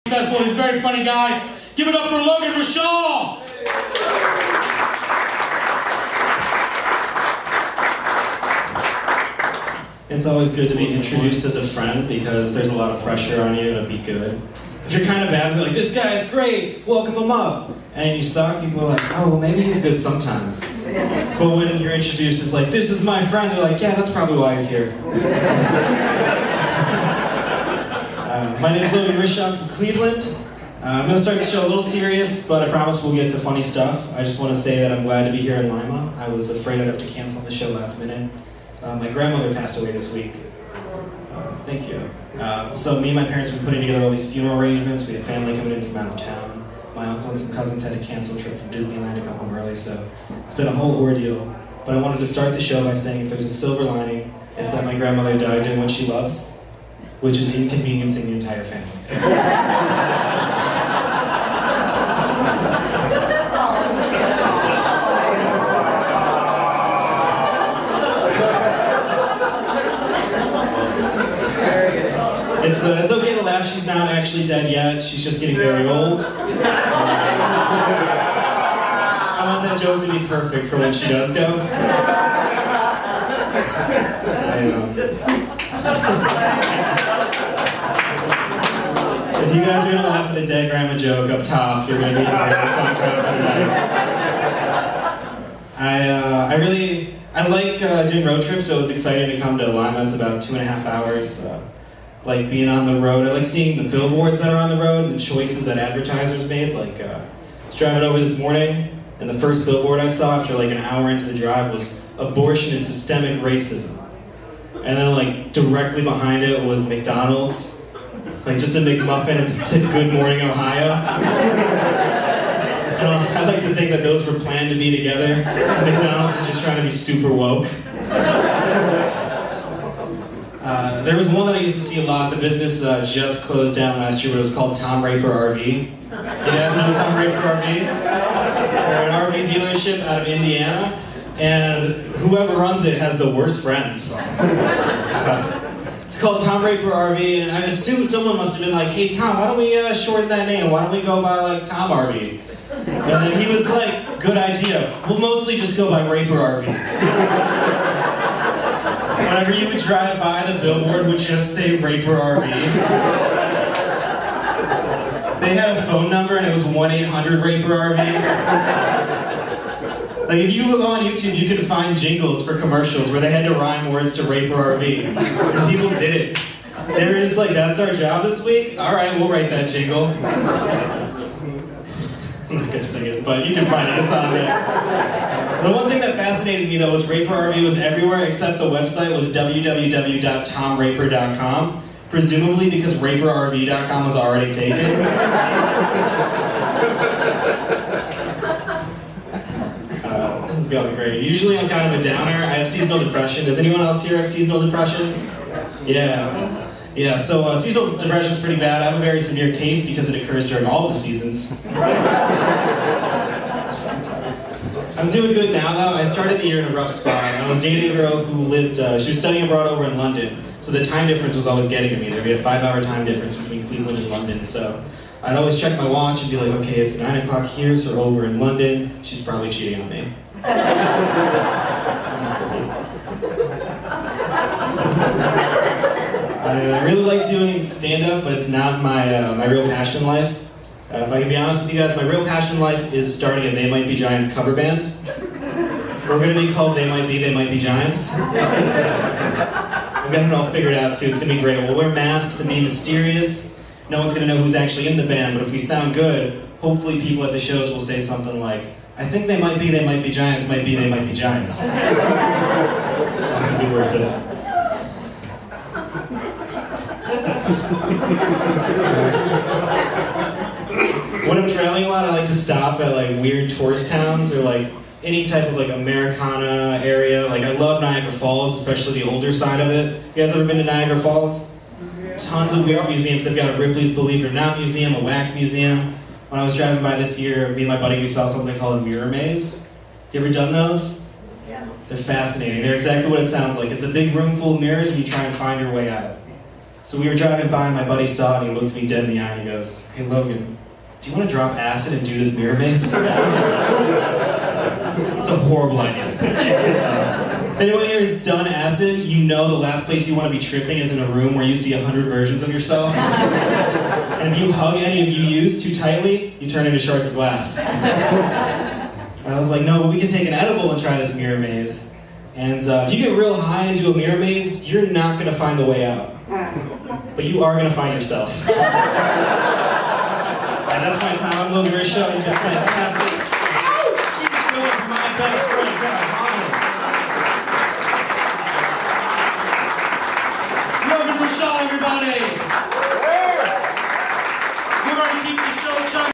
Festival. He's a very funny guy. Give it up for Logan Rishaw. It's always good to be introduced as a friend because there's a lot of pressure on you to be good. If you're kind of bad, they're like, this guy's great, welcome him up. And you suck, people are like, oh, well, maybe he's good sometimes. But when you're introduced as like, this is my friend, they're like, yeah, that's probably why he's here. My name is Logan Rishaw from Cleveland. I'm going to start the show a little serious, but I promise we'll get to funny stuff. I just want to say that I'm glad to be here in Lima. I was afraid I'd have to cancel the show last minute. My grandmother passed away this week. Thank you. So me and my parents have been putting together all these funeral arrangements. We have family coming in from out of town. My uncle and some cousins had to cancel a trip from Disneyland to come home early, so it's been a whole ordeal. But I wanted to start the show by saying if there's a silver lining, it's that my grandmother died doing what she loves, which is inconveniencing the entire family. It's okay to laugh, she's not actually dead yet, she's just getting very old. I want that joke to be perfect for when she does go. If you guys are going to laugh at a dead grandma joke up top, you're going to be in a very fun crowd for tonight. I like doing road trips, so it's exciting to come to Lima. It's about 2.5 hours. Like being on the road. I like seeing the billboards that are on the road and the choices that advertisers made. Like, I was driving over this morning, and the first billboard I saw after like an hour into the drive was "Abortion is systemic racism." And then like directly behind it was McDonald's. Like just a McMuffin and it said "Good Morning, Ohio." And I like to think that those were planned to be together. McDonald's is just trying to be super woke. There was one that I used to see a lot. The business just closed down last year, but it was called Tom Raper RV. You guys know Tom Raper RV? They're an RV dealership out of Indiana, and whoever runs it has the worst friends. It's called Tom Raper RV, and I assume someone must have been like, hey Tom, why don't we shorten that name? Why don't we go by like Tom RV? And then he was like, good idea. We'll mostly just go by Raper RV. Whenever you would drive by, the billboard would just say Raper RV. They had a phone number and it was 1-800-RAPER-RV. Like if you go on YouTube, you can find jingles for commercials where they had to rhyme words to Raper RV. And people did it. They were just like, that's our job this week? Alright, we'll write that jingle. I'm not gonna sing it, but you can find it, it's on there. The one thing that fascinated me though was Raper RV was everywhere except the website was www.tomraper.com, presumably because raperrv.com was already taken. This is going great. Usually I'm kind of a downer. I have seasonal depression. Does anyone else here have seasonal depression? Yeah, so seasonal depression is pretty bad. I have a very severe case because it occurs during all of the seasons. I'm doing good now though. I started the year in a rough spot. I was dating a girl who lived, she was studying abroad over in London, so the time difference was always getting to me. There'd be a 5-hour time difference between Cleveland and London, so I'd always check my watch and be like, okay, it's 9 o'clock here, so we're over in London. She's probably cheating on me. I really like doing stand-up, but it's not my real passion in life. If I can be honest with you guys, my real passion in life is starting a They Might Be Giants cover band. We're going to be called They Might Be Giants. I've got it all figured out too, it's going to be great. We'll wear masks and be mysterious. No one's going to know who's actually in the band, but if we sound good, hopefully people at the shows will say something like, I think They Might Be Giants, might be They Might Be Giants. It's not going to be worth it. When I'm traveling a lot, I like to stop at like weird tourist towns or like any type of like Americana area. Like I love Niagara Falls, especially the older side of it. You guys ever been to Niagara Falls? Tons of weird museums. They've got a Ripley's Believe It or Not museum, a wax museum. When I was driving by this year, me and my buddy, we saw something called a mirror maze. You ever done those? Yeah. They're fascinating. They're exactly what it sounds like. It's a big room full of mirrors and you try and find your way out. So we were driving by and my buddy saw it and he looked me dead in the eye and he goes, "Hey Logan, do you want to drop acid and do this mirror maze?" It's a horrible idea. If anyone here has done acid, you know the last place you want to be tripping is in a room where you see 100 versions of yourself. And if you hug any of you use too tightly, you turn into shards of glass. And I was like, no, but we can take an edible and try this mirror maze. And if you get real high and do a mirror maze, you're not going to find the way out. But you are going to find yourself. And that's my time. I'm Logan Rishaw. You've been fantastic.